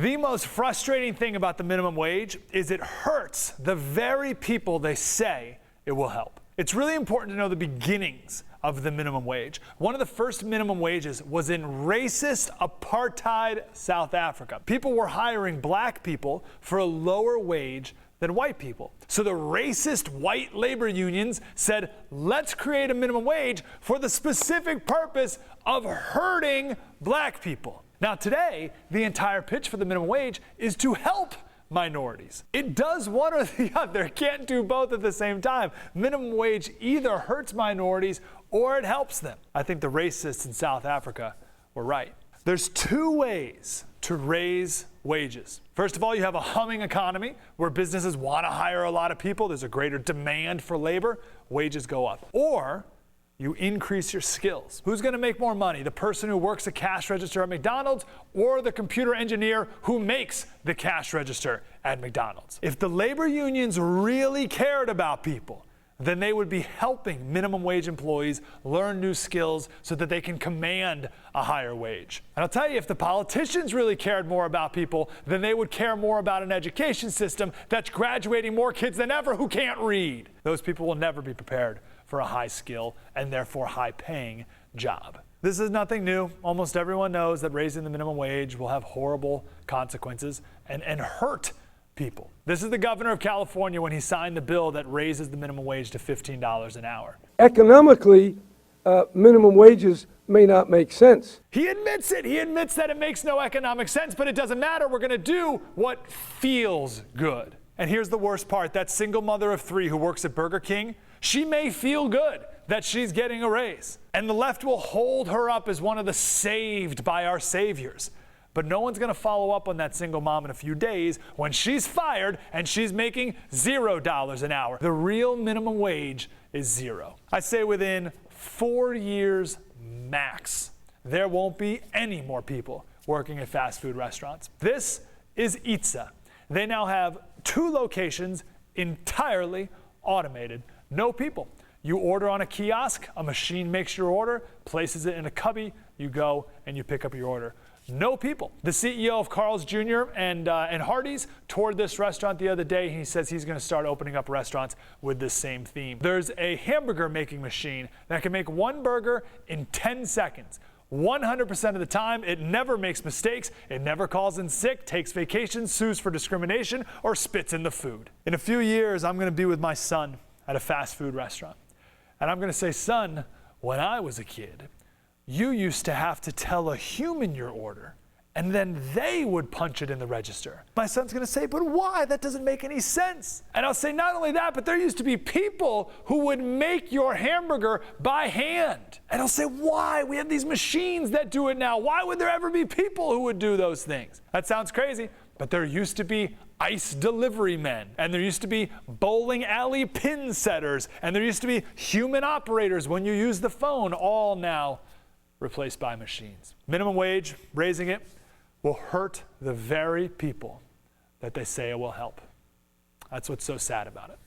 The most frustrating thing about the minimum wage is it hurts the very people they say it will help. It's really important to know the beginnings of the minimum wage. One of the first minimum wages was in racist apartheid South Africa. People were hiring black people for a lower wage than white people. So the racist white labor unions said, let's create a minimum wage for the specific purpose of hurting black people. Now today, the entire pitch for the minimum wage is to help minorities. It does one or the other. It can't do both at the same time. Minimum wage either hurts minorities or it helps them. I think the racists in South Africa were right. There's two ways to raise wages. First of all, you have a humming economy where businesses want to hire a lot of people. There's a greater demand for labor. Wages go up. Or you increase your skills. Who's going to make more money? The person who works a cash register at McDonald's or the computer engineer who makes the cash register at McDonald's? If the labor unions really cared about people, then they would be helping minimum wage employees learn new skills so that they can command a higher wage. And I'll tell you, if the politicians really cared more about people, then they would care more about an education system that's graduating more kids than ever who can't read. Those people will never be prepared for a high skill and therefore high paying job. This is nothing new. Almost everyone knows that raising the minimum wage will have horrible consequences and hurt people. This is the governor of California when he signed the bill that raises the minimum wage to $15 an hour. Economically, minimum wages may not make sense. He admits it. He admits that it makes no economic sense, but it doesn't matter. We're going to do what feels good. And here's the worst part. That single mother of three who works at Burger King, she may feel good that she's getting a raise. And the left will hold her up as one of the saved by our saviors. But no one's going to follow up on that single mom in a few days when she's fired and she's making $0 an hour. The real minimum wage is zero. I say within 4 years max, there won't be any more people working at fast food restaurants. This is Eatsa. They now have 2 locations entirely automated. No people. You order on a kiosk, a machine makes your order, places it in a cubby, you go and you pick up your order. No people. The CEO of Carl's Jr. and Hardee's toured this restaurant the other day. He says he's going to start opening up restaurants with this same theme. There's a hamburger making machine that can make one burger in 10 seconds. 100% of the time, it never makes mistakes, it never calls in sick, takes vacations, sues for discrimination, or spits in the food. In a few years, I'm going to be with my son at a fast food restaurant. And I'm going to say, son, when I was a kid, you used to have to tell a human your order, and then they would punch it in the register. My son's going to say, but why? That doesn't make any sense. And I'll say, not only that, but there used to be people who would make your hamburger by hand. And I'll say, why? We have these machines that do it now. Why would there ever be people who would do those things? That sounds crazy, but there used to be ice delivery men, and there used to be bowling alley pin setters, and there used to be human operators when you use the phone, all now replaced by machines. Minimum wage, raising it, will hurt the very people that they say it will help. That's what's so sad about it.